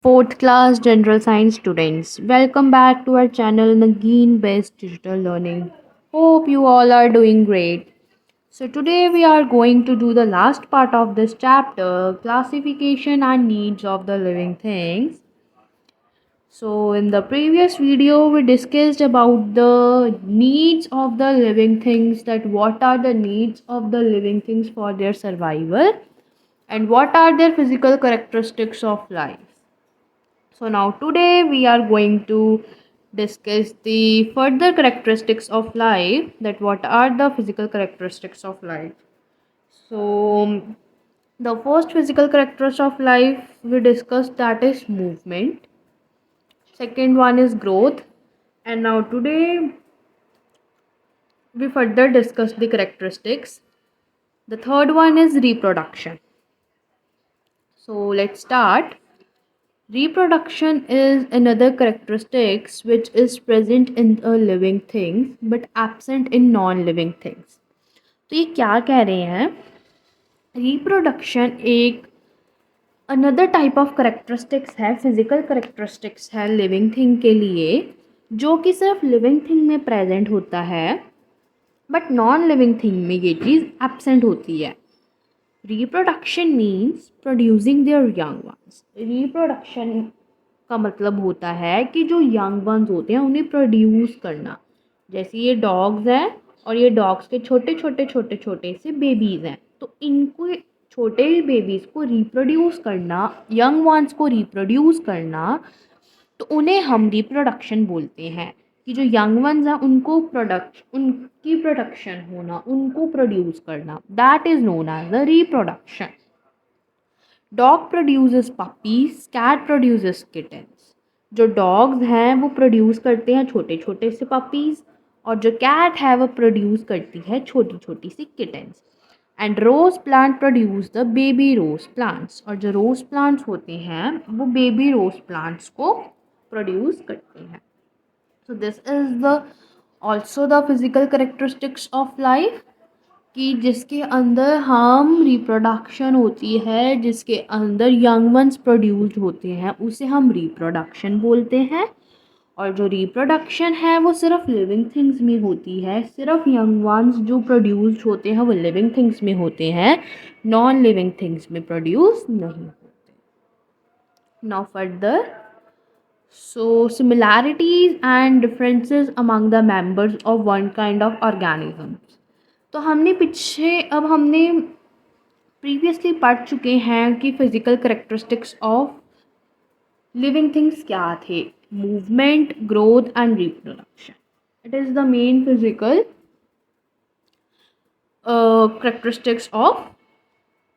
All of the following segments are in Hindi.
Fourth class general science students, welcome back to our channel Nagin Based Digital Learning. Hope you all are doing great. So, today we are going to do the last part of this chapter, classification and needs of the living things. So, in the previous video, we discussed about the needs of the living things, that what are the needs of the living things for their survival and what are their physical characteristics of life. So now today we are going to discuss the further characteristics of life, that what are the physical characteristics of life. So the first physical characteristic of life we discussed, that is movement. Second one is growth, and now today we further discuss the characteristics. The third one is reproduction. So let's start. Reproduction is another characteristics which is present in a living things but absent in non-living things. तो ये क्या कह रहे हैं? रिप्रोडक्शन एक अनदर टाइप ऑफ करेक्टरिस्टिक्स है, फिजिकल करेक्टरिस्टिक्स है लिविंग थिंग के लिए, जो कि सिर्फ लिविंग थिंग में प्रेजेंट होता है बट नॉन लिविंग थिंग में ये चीज़ एब्सेंट होती है. Reproduction means producing there young ones. Reproduction का मतलब होता है कि जो यंग वंस होते हैं उन्हें प्रोड्यूस करना. जैसे ये डॉग्स हैं और ये डॉग्स के छोटे छोटे छोटे छोटे से बेबीज़ हैं, तो इनको छोटे बेबीज़ को रिप्रोड्यूस करना, यंग वंस को रिप्रोड्यूस करना, तो उन्हें हम रिप्रोडक्शन बोलते हैं. कि जो यंग वंस हैं उनकी प्रोडक्शन होना, उनको प्रोड्यूस करना, that is known as the reproduction. Dog produces puppies, cat produces kittens. जो डॉग्स हैं वो प्रोड्यूस करते हैं छोटे छोटे से पपीज़, और जो कैट है वो प्रोड्यूस करती है छोटी छोटी सी kittens. And rose plant produce the baby rose plants. और जो रोज़ प्लांट्स होते हैं वो बेबी रोज़ प्लांट्स को प्रोड्यूस करते हैं. So this is the also the physical characteristics of life, कि जिसके अंदर हम रिप्रोडक्शन होती है, जिसके अंदर यंग वंस प्रोड्यूस्ड होते हैं, उसे हम रिप्रोडक्शन बोलते हैं. और जो रिप्रोडक्शन है वो सिर्फ लिविंग थिंग्स में होती है, सिर्फ यंग वंस जो प्रोड्यूस्ड होते हैं वो लिविंग थिंग्स में होते हैं, नॉन लिविंग थिंग्स में प्रोड्यूस नहीं होते. Now further, so similarities and differences among the members of one kind of organisms. तो हमने प्रीवियसली पढ़ चुके हैं कि physical characteristics of living things क्या थे. Movement, growth and reproduction. It is the main physical characteristics of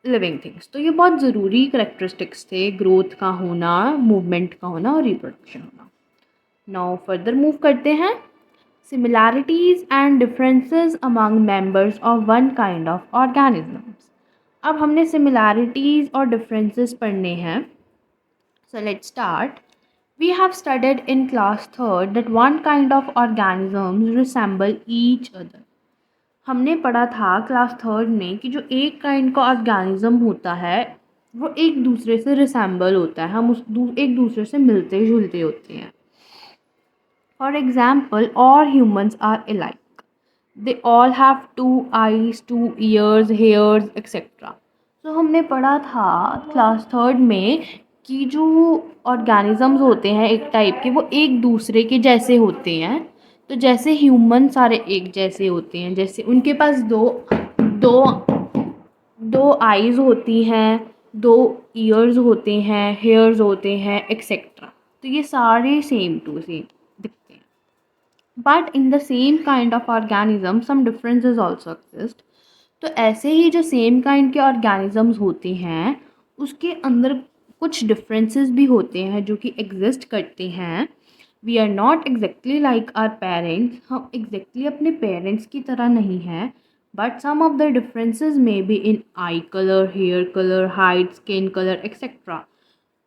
living things. तो ये बहुत ज़रूरी करेक्टरिस्टिक्स थे, ग्रोथ का होना, मूवमेंट का होना और रिप्रोडक्शन होना. नाउ फर्दर मूव करते हैं. Similarities and differences among members of one kind of organisms. अब हमने similarities और differences पढ़ने हैं. So let's start. We have studied in class 3rd that one kind of organisms resemble each other. हमने पढ़ा था क्लास 3rd में कि जो एक काइंड का ऑर्गेनिज्म होता है वो एक दूसरे से रिसेंबल होता है, हम एक दूसरे से मिलते जुलते होते हैं. For example, all humans are alike. They all have two eyes, two ears, hairs, etc. So हमने पढ़ा था क्लास 3rd में कि जो ऑर्गेनिजम्स होते हैं एक टाइप के, वो एक दूसरे के जैसे होते हैं. तो जैसे ह्यूमन सारे एक जैसे होते हैं, जैसे उनके पास दो दो आइज़ होती हैं, दो ईयर्स होते हैं, हेयर्स होते हैं, एक्सेट्रा. तो ये सारे सेम टू सेम दिखते हैं. But in the same kind of organism some differences also exist. तो ऐसे ही जो सेम काइंड के ऑर्गेनिजम्स होते हैं उसके अंदर कुछ डिफरेंसेस भी होते हैं जो कि एग्जिस्ट करते हैं. We are not exactly like our parents. हम एग्जैक्टली अपने पेरेंट्स की तरह नहीं हैं, but some of the differences may be in eye colour, hair colour, height, skin colour etcetera.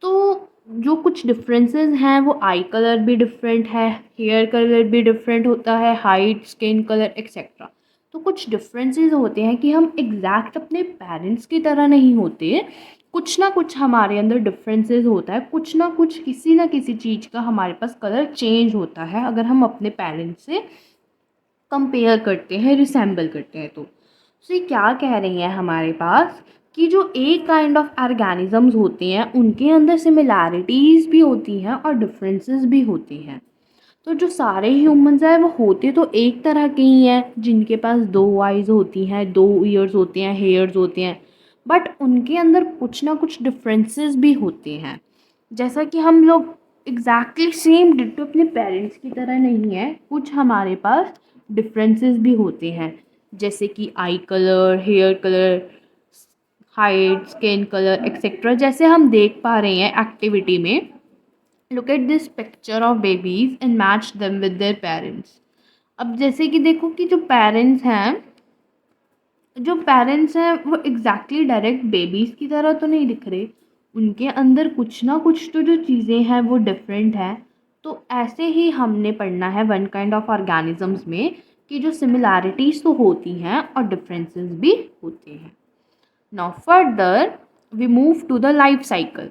तो जो कुछ डिफरेंसेस हैं वो आई कलर भी डिफरेंट है, हेयर कलर भी डिफरेंट होता है, हाइट, स्किन कलर एक्सेट्रा. तो कुछ डिफरेंसेस होते हैं कि हम एग्जैक्ट अपने पेरेंट्स की तरह नहीं होते, कुछ ना कुछ हमारे अंदर डिफरेंसेस होता है, कुछ ना किसी चीज़ का हमारे पास कलर चेंज होता है अगर हम अपने पेरेंट्स से कंपेयर करते हैं, रिसेंबल करते हैं। तो ये क्या कह रही हैं हमारे पास कि जो एक काइंड ऑफ ऑर्गेनिजम्स होते हैं उनके अंदर सिमिलैरिटीज़ भी होती हैं और डिफरेंसेस भी होती हैं। तो जो सारे ह्यूमंस हैं वो होते तो एक तरह के ही हैं, जिनके पास 2 आइज़ होती हैं, 2 ईयर्स होते हैं, हेयर्स होते हैं, बट उनके अंदर कुछ ना कुछ डिफरेंसेस भी होते हैं। जैसा कि हम लोग एग्जैक्टली सेम डिट्टो अपने पेरेंट्स की तरह नहीं है, कुछ हमारे पास डिफरेंसेस भी होते हैं, जैसे कि eye colour, hair colour, height, skin colour etcetera. जैसे हम देख पा रहे हैं एक्टिविटी में, look at this picture of babies and match them with their parents. अब जैसे कि देखो कि जो पेरेंट्स हैं वो एग्जैक्टली डायरेक्ट बेबीज़ की तरह तो नहीं दिख रहे, उनके अंदर कुछ ना कुछ तो जो चीज़ें हैं वो डिफरेंट है। तो ऐसे ही हमने पढ़ना है वन काइंड ऑफ ऑर्गेनिजम्स में कि जो सिमिलैरिटीज़ तो होती हैं और डिफरेंसेस भी होते हैं। Now further we move to the life cycle.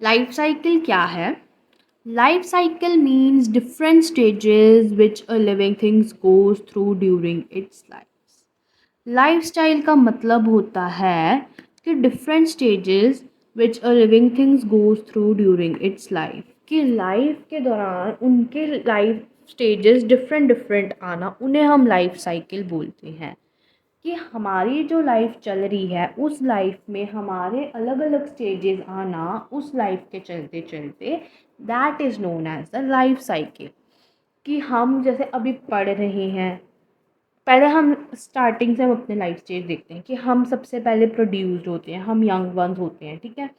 Life cycle क्या है? Life cycle means different stages which a living things goes through during its life. Lifestyle का मतलब होता है कि different stages which a living things goes through during its life, कि लाइफ के दौरान उनके लाइफ स्टेजेस डिफरेंट डिफरेंट आना, उन्हें हम लाइफ साइकिल बोलते हैं। कि हमारी जो लाइफ चल रही है उस लाइफ में हमारे अलग अलग स्टेजेस आना, उस लाइफ के चलते चलते, that is known as the life cycle. कि हम जैसे अभी पढ़ रहे हैं, पहले हम स्टार्टिंग से हम अपने लाइफ स्टेज देखते हैं कि हम सबसे पहले प्रोड्यूस्ड होते हैं, हम यंग वंस होते हैं, ठीक है।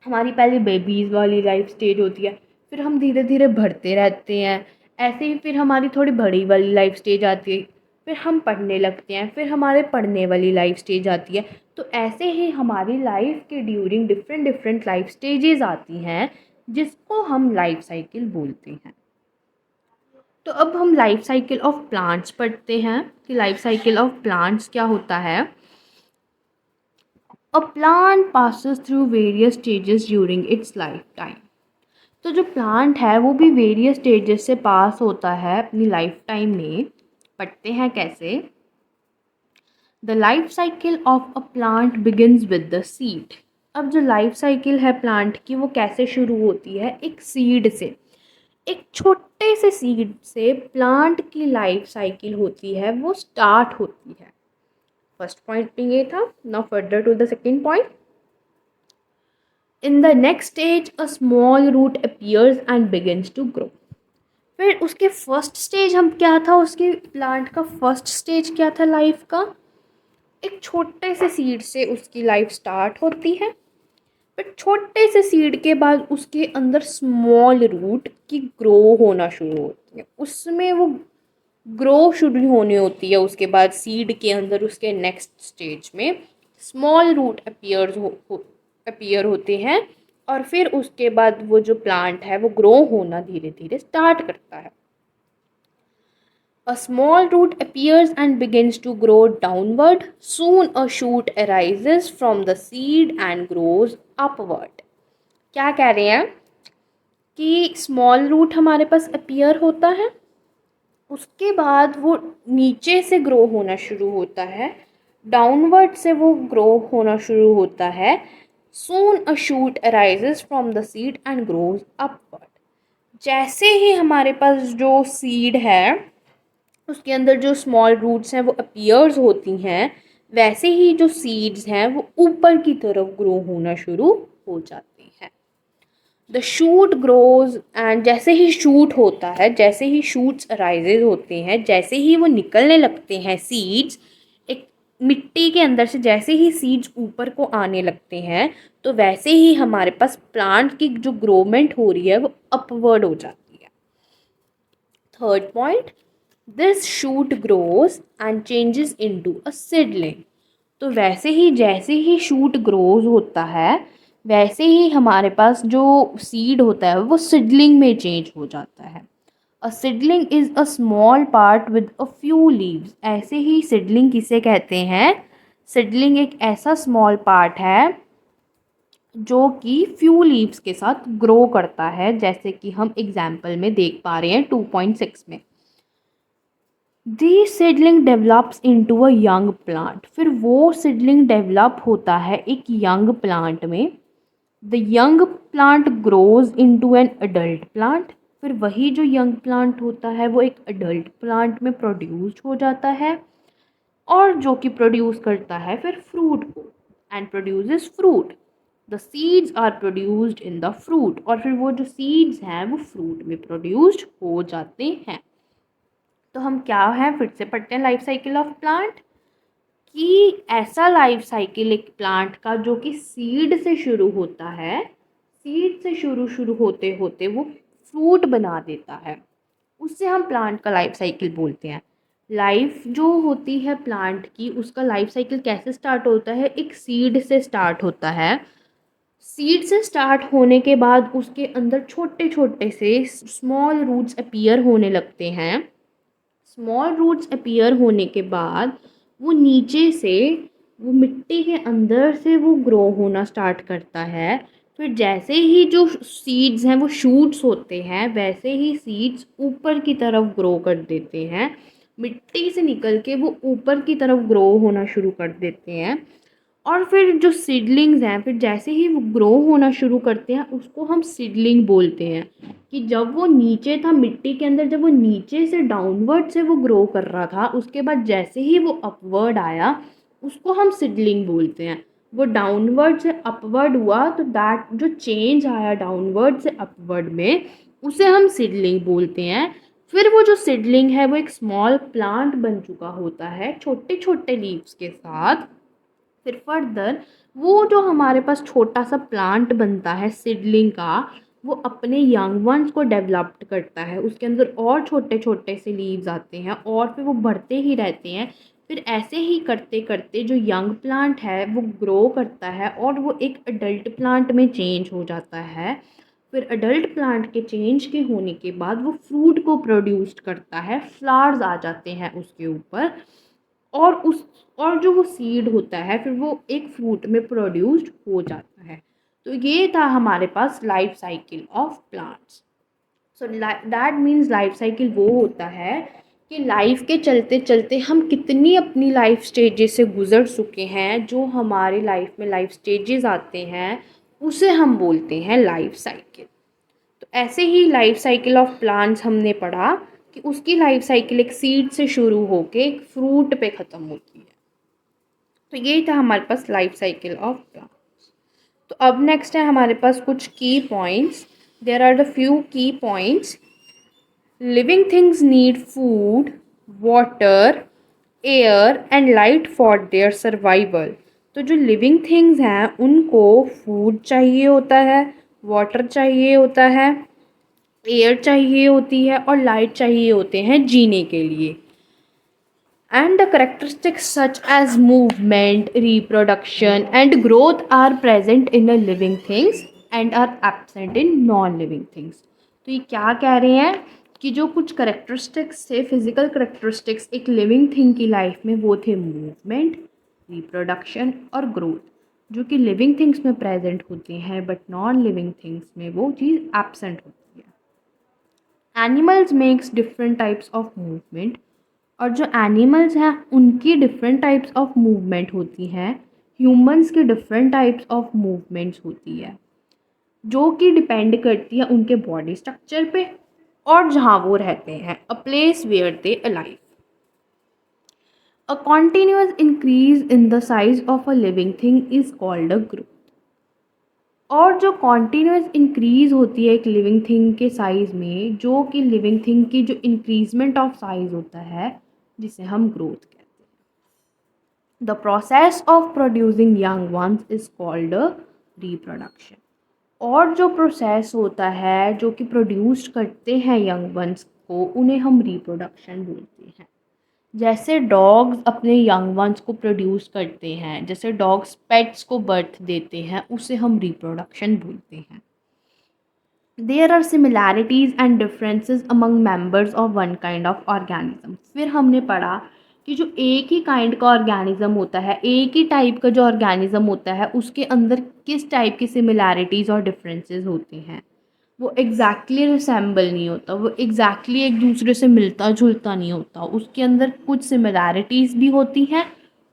हमारी पहले बेबीज़ वाली लाइफ स्टेज होती है, फिर हम धीरे धीरे बढ़ते रहते हैं, ऐसे ही फिर हमारी थोड़ी बड़ी वाली लाइफ स्टेज आती है, फिर हम पढ़ने लगते हैं, फिर हमारे पढ़ने वाली लाइफ स्टेज आती है। तो ऐसे ही हमारी लाइफ के during different different life stages आती हैं, जिसको हम लाइफ साइकिल बोलते हैं। तो अब हम लाइफ साइकिल ऑफ प्लांट्स पढ़ते हैं कि लाइफ साइकिल ऑफ प्लांट्स क्या होता है। A plant passes through various stages during its life time. तो जो प्लांट है वो भी वेरियस स्टेजेस से पास होता है अपनी लाइफ टाइम में। पढ़ते हैं कैसे। The life cycle of a plant begins with the seed. अब जो लाइफ साइकिल है प्लांट की वो कैसे शुरू होती है? एक सीड से, एक छोटे से सीड से प्लांट की लाइफ साइकिल होती है, वो स्टार्ट होती है। फर्स्ट पॉइंट में ये था। Now further to the second point. In the next stage a small root appears and begins to grow. फिर उसके फर्स्ट स्टेज हम क्या था, उसके प्लांट का फर्स्ट स्टेज क्या था लाइफ का? एक छोटे से सीड से उसकी लाइफ स्टार्ट होती है, बट छोटे से सीड के बाद उसके अंदर स्मॉल रूट की ग्रो होना शुरू होती है, उसमें वो ग्रो शुरू होनी होती है। उसके बाद सीड के अंदर उसके नेक्स्ट स्टेज में स्मॉल रूट अपीयर होते हैं, और फिर उसके बाद वो जो प्लांट है वो ग्रो होना धीरे धीरे स्टार्ट करता है। A small root appears and begins to grow downward. Soon a shoot arises from the seed and grows upward. क्या कह रहे हैं कि स्मॉल रूट हमारे पास अपीयर होता है, उसके बाद वो नीचे से ग्रो होना शुरू होता है, डाउनवर्ड से वो ग्रो होना शुरू होता है। Soon a shoot arises from the seed and grows upward. जैसे ही हमारे पास जो सीड है उसके अंदर जो स्मॉल रूट्स हैं वो अपीयर्स होती हैं, वैसे ही जो सीड्स हैं वो ऊपर की तरफ ग्रो होना शुरू हो जाती हैं। द शूट ग्रोज, एंड जैसे ही शूट होता है, जैसे ही शूट्स अराइजेज होते हैं, जैसे ही वो निकलने लगते हैं सीड्स, एक मिट्टी के अंदर से जैसे ही सीड्स ऊपर को आने लगते हैं, तो वैसे ही हमारे पास प्लांट की जो ग्रोमेंट हो रही है वो अपवर्ड हो जाती है। Third point, this shoot grows and changes into a seedling. तो वैसे ही जैसे ही शूट ग्रोज होता है, वैसे ही हमारे पास जो सीड होता है वो सीडलिंग में चेंज हो जाता है। A seedling is a small part with a few leaves. ऐसे ही सीडलिंग किसे कहते हैं? सीडलिंग एक ऐसा स्मॉल पार्ट है जो कि फ्यू लीव्स के साथ ग्रो करता है, जैसे कि हम एग्जाम्पल में देख पा रहे हैं 2.6 में। The seedling develops into a young plant, फिर वो सीडलिंग डेवलप होता है एक यंग प्लांट में। The young plant grows into an adult plant, फिर वही जो यंग प्लांट होता है वो एक अडल्ट प्लांट में प्रोड्यूस्ड हो जाता है, और जो कि प्रोड्यूस करता है फिर फ्रूट को, and produces fruit. The seeds are produced in the fruit, और फिर वो जो सीड्स हैं वो फ्रूट में प्रोड्यूस्ड हो जाते हैं। तो हम क्या है फिर से पढ़ते हैं लाइफ साइकिल ऑफ प्लांट, कि ऐसा लाइफ साइकिल एक प्लांट का जो कि सीड से शुरू होता है, सीड से शुरू होते होते वो फ्रूट बना देता है, उससे हम प्लांट का लाइफ साइकिल बोलते हैं। लाइफ जो होती है प्लांट की, उसका लाइफ साइकिल कैसे स्टार्ट होता है, एक सीड से स्टार्ट होता है। सीड से स्टार्ट होने के बाद उसके अंदर छोटे छोटे से स्मॉल रूट्स अपीयर होने लगते हैं। स्मॉल रूट्स अपीयर होने के बाद वो नीचे से, वो मिट्टी के अंदर से वो ग्रो होना स्टार्ट करता है। फिर जैसे ही जो सीड्स हैं वो शूट्स होते हैं, वैसे ही सीड्स ऊपर की तरफ ग्रो कर देते हैं, मिट्टी से निकल के वो ऊपर की तरफ ग्रो होना शुरू कर देते हैं। और फिर जो सीडलिंग्स हैं, फिर जैसे ही वो ग्रो होना शुरू करते हैं उसको हम सीडलिंग बोलते हैं। कि जब वो नीचे था मिट्टी के अंदर, जब वो नीचे से डाउनवर्ड से वो ग्रो कर रहा था, उसके बाद जैसे ही वो अपवर्ड आया उसको हम सीडलिंग बोलते हैं। वो डाउनवर्ड से अपवर्ड हुआ तो दैट जो चेंज आया डाउनवर्ड से अपवर्ड में, उसे हम सीडलिंग बोलते हैं। फिर वो जो सीडलिंग है वो एक स्मॉल प्लांट बन चुका होता है छोटे छोटे लीव्स के साथ। फिर फर्दर वो जो हमारे पास छोटा सा प्लांट बनता है सीडलिंग का, वो अपने यंग वंस को डेवलप्ड करता है, उसके अंदर और छोटे छोटे से लीव्स आते हैं और फिर वो बढ़ते ही रहते हैं। फिर ऐसे ही करते करते जो यंग प्लांट है वो ग्रो करता है और वो एक अडल्ट प्लांट में चेंज हो जाता है। फिर अडल्ट प्लांट के चेंज के होने के बाद वो फ्रूट को प्रोड्यूस करता है, फ्लावर्स आ जाते हैं उसके ऊपर, और उस और जो वो सीड होता है फिर वो एक फ्रूट में प्रोड्यूस्ड हो जाता है। तो ये था हमारे पास life cycle of plants. So that means life cycle वो होता है कि लाइफ के चलते चलते हम कितनी अपनी लाइफ स्टेजेस से गुजर चुके हैं, जो हमारे लाइफ में लाइफ स्टेजेस आते हैं उसे हम बोलते हैं लाइफ साइकिल। तो ऐसे ही लाइफ साइकिल ऑफ प्लांट्स हमने पढ़ा कि उसकी लाइफ साइकिल एक सीड से शुरू होके एक फ्रूट पे ख़त्म होती है। तो यही था हमारे पास लाइफ साइकिल ऑफ प्लांट्स। तो अब नेक्स्ट है हमारे पास कुछ key points. There are the few key points. Living things need food, water, air and light for their survival. तो जो लिविंग थिंग्स हैं उनको फूड चाहिए होता है, वाटर चाहिए होता है, एयर चाहिए होती है और लाइट चाहिए होते हैं जीने के लिए। And the characteristics such as movement, reproduction, and growth are present in the living things and are absent in non-living things. तो ये क्या कह रहे हैं कि जो कुछ करेक्टरिस्टिक्स थे, फिजिकल करेक्टरिस्टिक्स एक लिविंग थिंग की लाइफ में, वो थे मूवमेंट, रिप्रोडक्शन और ग्रोथ, जो कि लिविंग थिंग्स में प्रेजेंट होते हैं बट नॉन लिविंग थिंग्स में वो चीज़ एब्सेंट होती है। Animals makes different types of movement, और जो एनिमल्स हैं उनकी डिफरेंट टाइप्स ऑफ मूवमेंट होती हैं, ह्यूमंस की डिफरेंट टाइप्स ऑफ मूवमेंट्स होती है, जो कि डिपेंड करती है उनके बॉडी स्ट्रक्चर पे और जहाँ वो रहते हैं, a place where they alive. A continuous increase in the size of a living thing is called a growth. और जो कॉन्टीन्यूअस इंक्रीज होती है एक लिविंग थिंग के साइज़ में, जो कि लिविंग थिंग की जो इंक्रीजमेंट ऑफ साइज़ होता है, जिसे हम ग्रोथ कहते हैं। The process of producing young ones is called reproduction। और जो प्रोसेस होता है जो कि प्रोड्यूस करते हैं यंग वंस को, उन्हें हम रिप्रोडक्शन बोलते हैं। जैसे डॉग्स अपने यंग वंस को प्रोड्यूस करते हैं, जैसे डॉग्स पेट्स को बर्थ देते हैं, उसे हम रिप्रोडक्शन बोलते हैं। There are similarities and differences among members of one kind of organism. फिर हमने पढ़ा कि जो एक ही काइंड का ऑर्गेनिज्म होता है, एक ही टाइप का जो ऑर्गेनिज्म होता है, उसके अंदर किस टाइप की सिमिलैरिटीज़ और डिफरेंसेस होते हैं। वो एग्जैक्टली रिसेंबल नहीं होता, वो एग्जैक्टली एक दूसरे से मिलता जुलता नहीं होता, उसके अंदर कुछ सिमिलैरिटीज़ भी होती हैं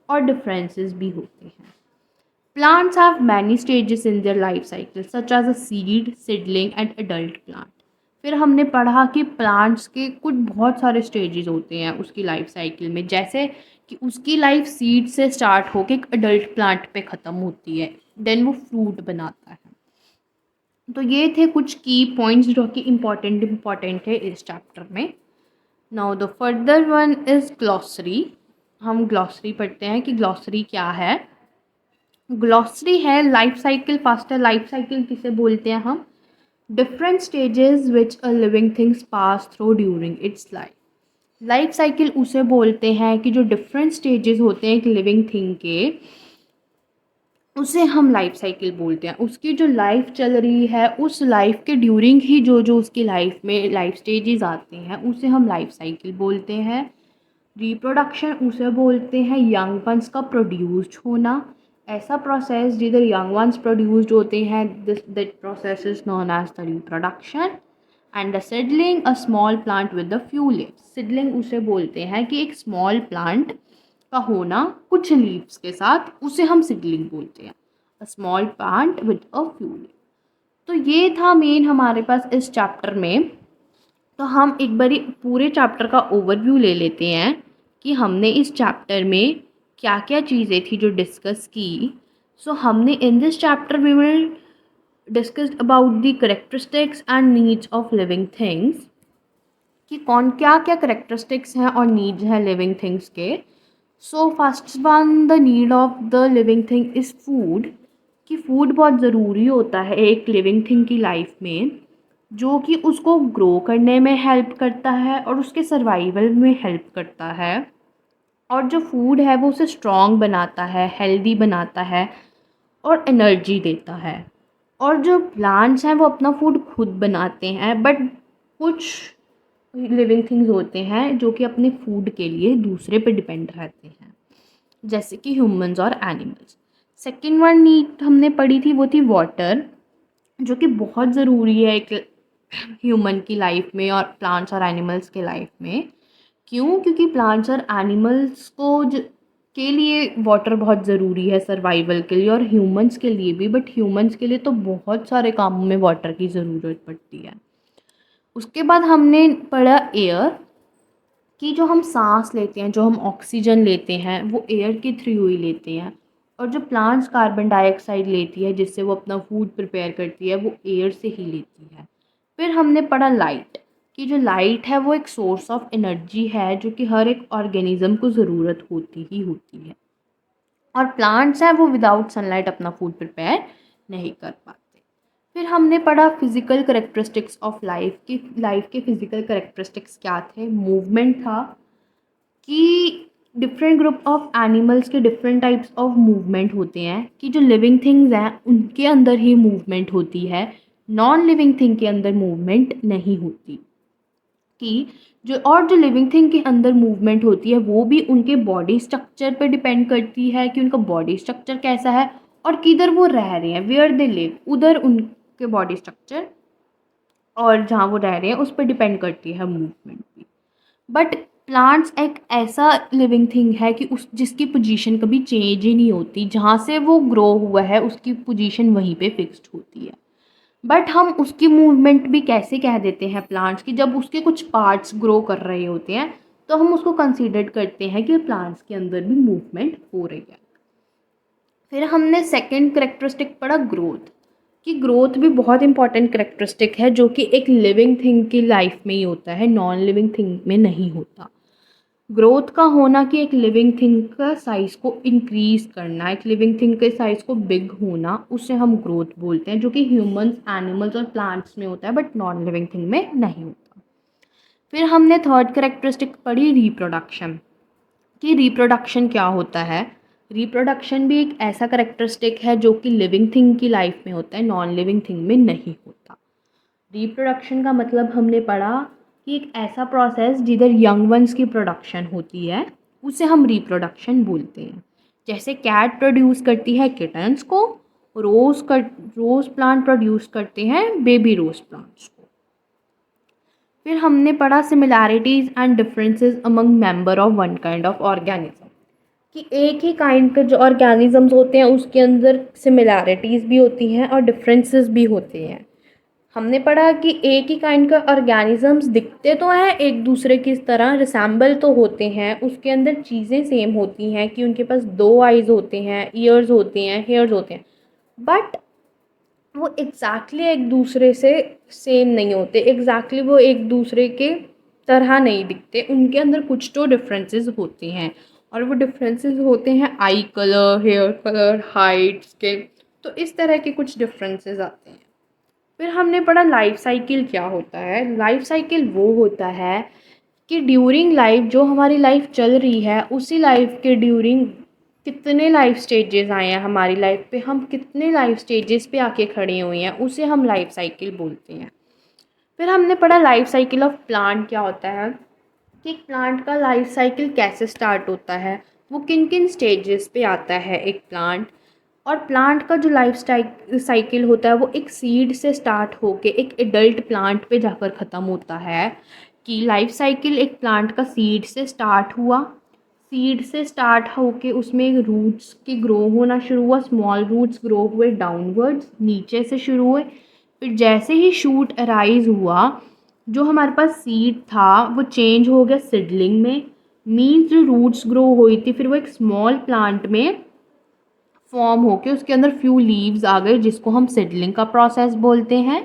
और डिफरेंसेस भी होते हैं। Plants have many stages in their life cycle, such as a seed, seedling and adult plant. फिर हमने पढ़ा कि प्लांट्स के कुछ बहुत सारे स्टेजेस होते हैं उसकी लाइफ साइकिल में, जैसे कि उसकी लाइफ सीड से स्टार्ट होकर एक अडल्ट प्लांट पे ख़त्म होती है, देन वो फ्रूट बनाता है। तो ये थे कुछ की पॉइंट्स जो कि इम्पॉर्टेंट है इस चैप्टर में। Now the further one is glossary. हम ग्लॉसरी पढ़ते हैं कि ग्लॉसरी क्या है। ग्लॉसरी है life cycle faster. Life cycle किसे बोलते हैं हम? Different stages which a living things pass through during its life. Life cycle उसे बोलते हैं कि जो डिफरेंट स्टेजेस होते हैं एक लिविंग थिंग के, उसे हम लाइफ साइकिल बोलते हैं। उसकी जो लाइफ चल रही है उस लाइफ के ड्यूरिंग ही जो जो उसकी लाइफ में लाइफ स्टेजेस आते हैं उसे हम लाइफ साइकिल बोलते हैं। रिप्रोडक्शन उसे बोलते हैं यंग वंस का प्रोड्यूस्ड होना। ऐसा प्रोसेस जिधर यंग वंस प्रोड्यूस्ड होते हैं, this that process is known as the reproduction. And the seedling a small plant with the few leaves. Seedling उसे बोलते हैं कि एक स्मॉल प्लांट का होना कुछ लीव्स के साथ, उसे हम सिडलिंग बोलते हैं। अ small plant with a few leaves. तो ये था मेन हमारे पास इस चैप्टर में। तो हम एक बारी पूरे चैप्टर का ओवरव्यू ले लेते हैं कि हमने इस चैप्टर में क्या क्या चीज़ें थी जो डिस्कस की। सो हमने in this chapter we will discussed about the characteristics and needs of living things, कि कौन क्या क्या करेक्टरिस्टिक्स हैं और नीड्स हैं लिविंग थिंग्स के। So first one, the need of the living thing is food. कि फूड बहुत ज़रूरी होता है एक लिविंग थिंग की लाइफ में, जो कि उसको ग्रो करने में हेल्प करता है और उसके सर्वाइवल में हेल्प करता है। और जो फूड है वो उसे स्ट्रॉन्ग बनाता है, हेल्दी बनाता है और एनर्जी देता है। और जो प्लांट्स हैं वो अपना फूड खुद बनाते हैं, बट कुछ लिविंग थिंग्स होते हैं जो कि अपने फूड के लिए दूसरे पे डिपेंड रहते हैं, जैसे कि ह्यूमंस और एनिमल्स। सेकेंड वन नीड हमने पढ़ी थी वो थी वाटर, जो कि बहुत ज़रूरी है एक ह्यूमन की लाइफ में और प्लांट्स और एनिमल्स के लाइफ में। क्यों? क्योंकि प्लांट्स और एनिमल्स को के लिए वाटर बहुत ज़रूरी है सर्वाइवल के लिए, और ह्यूमंस के लिए भी। बट ह्यूमंस के लिए तो बहुत सारे कामों में वाटर की ज़रूरत पड़ती है। उसके बाद हमने पढ़ा एयर, कि जो हम सांस लेते हैं, जो हम ऑक्सीजन लेते हैं, वो एयर के थ्रू ही लेते हैं। और जो प्लांट्स कार्बन डाइऑक्साइड लेती है जिससे वो अपना फूड प्रिपेयर करती है, वो एयर से ही लेती है। फिर हमने पढ़ा लाइट, कि जो लाइट है वो एक सोर्स ऑफ एनर्जी है जो कि हर एक ऑर्गेनिज्म को ज़रूरत होती ही होती है। और प्लांट्स हैं वो विदाउट सनलाइट अपना फूड प्रिपेयर नहीं कर पाते। फिर हमने पढ़ा फिज़िकल करेक्टरिस्टिक्स ऑफ लाइफ, की लाइफ के फिज़िकल करेक्टरिस्टिक्स क्या थे। मूवमेंट था, कि डिफरेंट ग्रुप ऑफ एनिमल्स के डिफरेंट टाइप्स ऑफ मूवमेंट होते हैं, कि जो लिविंग थिंग्स हैं उनके अंदर ही मूवमेंट होती है, नॉन लिविंग थिंग के अंदर मूवमेंट नहीं होती। कि जो लिविंग थिंग के अंदर मूवमेंट होती है वो भी उनके बॉडी स्ट्रक्चर पे डिपेंड करती है, कि उनका बॉडी स्ट्रक्चर कैसा है और किधर वो रह रहे हैं, वेयर दे लिव, उधर उनके बॉडी स्ट्रक्चर और जहाँ वो रह रहे हैं उस पर डिपेंड करती है मूवमेंट भी। बट प्लांट्स एक ऐसा लिविंग थिंग है कि उस जिसकी पोजीशन कभी चेंज ही नहीं होती, जहाँ से वो ग्रो हुआ है उसकी पोजीशन वहीं पे फिक्स्ड होती है। बट हम उसकी मूवमेंट भी कैसे कह देते हैं प्लांट्स की, जब उसके कुछ पार्ट्स ग्रो कर रहे होते हैं तो हम उसको कंसीडर करते हैं कि प्लांट्स के अंदर भी मूवमेंट हो रही है। फिर हमने सेकंड करेक्टरिस्टिक पढ़ा ग्रोथ, कि ग्रोथ भी बहुत इंपॉर्टेंट करेक्टरिस्टिक है जो कि एक लिविंग थिंग की लाइफ में ही होता है, नॉन लिविंग थिंग में नहीं होता। ग्रोथ का होना, कि एक लिविंग थिंग का साइज़ को इंक्रीज़ करना, एक लिविंग थिंग के साइज़ को बिग होना, उसे हम ग्रोथ बोलते हैं, जो कि ह्यूमंस, एनिमल्स और प्लांट्स में होता है बट नॉन लिविंग थिंग में नहीं होता। फिर हमने थर्ड करेक्टरिस्टिक पढ़ी रिप्रोडक्शन, कि रिप्रोडक्शन क्या होता है। रिप्रोडक्शन भी एक ऐसा करेक्टरिस्टिक है जो कि लिविंग थिंग की लाइफ में होता है, नॉन लिविंग थिंग में नहीं होता। रिप्रोडक्शन का मतलब हमने पढ़ा कि एक ऐसा प्रोसेस जिधर यंग वंस की प्रोडक्शन होती है, उसे हम रिप्रोडक्शन बोलते हैं। जैसे कैट प्रोड्यूस करती है किटन्स को, रोज़ प्लांट प्रोड्यूस करते हैं बेबी रोज़ प्लांट्स को। फिर हमने पढ़ा similarities and differences among member of one kind of organism, कि एक ही काइंड के जो ऑर्गेनिजम्स होते हैं उसके अंदर सिमिलैरिटीज़ भी होती हैं और डिफरेंसेस भी होते हैं। हमने पढ़ा कि एक ही काइंड का ऑर्गेनिजम्स दिखते तो हैं एक दूसरे की तरह, रिसेंबल तो होते हैं, उसके अंदर चीज़ें सेम होती हैं कि उनके पास 2 आइज़ होते हैं, ईयर्स होते हैं, हेयर्स होते हैं, बट वो एग्जैक्टली एक दूसरे से सेम नहीं होते, एग्जैक्टली वो एक दूसरे के तरह नहीं दिखते, उनके अंदर कुछ तो डिफरेंसेस होते हैं। और वो डिफरेंसेस होते हैं eye colour, hair colour, height, skin, तो इस तरह के कुछ डिफरेंसेस आते हैं। फिर हमने पढ़ा लाइफ साइकिल क्या होता है। लाइफ साइकिल वो होता है कि ड्यूरिंग लाइफ, जो हमारी लाइफ चल रही है उसी लाइफ के ड्यूरिंग कितने लाइफ स्टेजेस आए हैं हमारी लाइफ पे, हम कितने लाइफ स्टेजेस पे आके खड़े हुए हैं, उसे हम लाइफ साइकिल बोलते हैं। फिर हमने पढ़ा लाइफ साइकिल ऑफ प्लांट क्या होता है, कि एक प्लांट का लाइफ साइकिल कैसे स्टार्ट होता है, वो किन किन स्टेजेस पे आता है एक प्लांट। और प्लांट का जो लाइफ साइकिल होता है वो एक सीड से स्टार्ट होके एक एडल्ट प्लांट पे जाकर ख़त्म होता है। कि लाइफ साइकिल एक प्लांट का सीड से स्टार्ट हुआ, सीड से स्टार्ट होके उसमें रूट्स के ग्रो होना शुरू हुआ, स्मॉल रूट्स ग्रो हुए डाउनवर्ड्स, नीचे से शुरू हुए। फिर जैसे ही शूट अराइज हुआ, जो हमारे पास सीड था वो चेंज हो गया सीडलिंग में, मीन्स जो रूट्स ग्रो हुई थी फिर वो एक स्मॉल प्लांट में फॉर्म होके उसके अंदर फ्यू लीव्स आ गए, जिसको हम सीडलिंग का प्रोसेस बोलते हैं।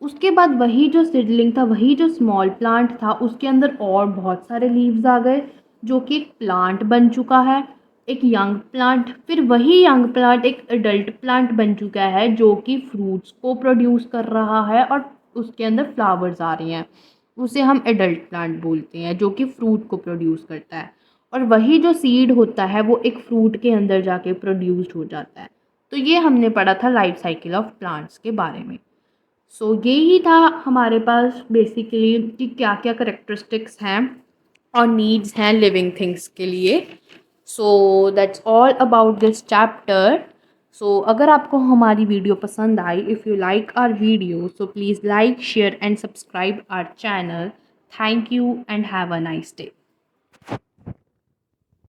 उसके बाद वही जो सीडलिंग था, वही जो स्मॉल प्लांट था, उसके अंदर और बहुत सारे लीव्स आ गए, जो कि एक प्लांट बन चुका है, एक यंग प्लांट। फिर वही यंग प्लांट एक एडल्ट प्लांट बन चुका है, जो कि फ्रूट्स को प्रोड्यूस कर रहा है और उसके अंदर फ्लावर्स आ रही हैं, उसे हम एडल्ट प्लांट बोलते हैं, जो कि फ्रूट को प्रोड्यूस करता है। और वही जो सीड होता है वो एक फ्रूट के अंदर जाके प्रोड्यूस्ड हो जाता है। तो ये हमने पढ़ा था लाइफ साइकिल ऑफ प्लांट्स के बारे में। सो यही था हमारे पास बेसिकली कि क्या क्या करेक्टरिस्टिक्स हैं और नीड्स हैं लिविंग थिंग्स के लिए। So that's all about this chapter. सो अगर आपको हमारी वीडियो पसंद आई, if you like our video, so please like, share and subscribe our channel. Thank you and have a nice day.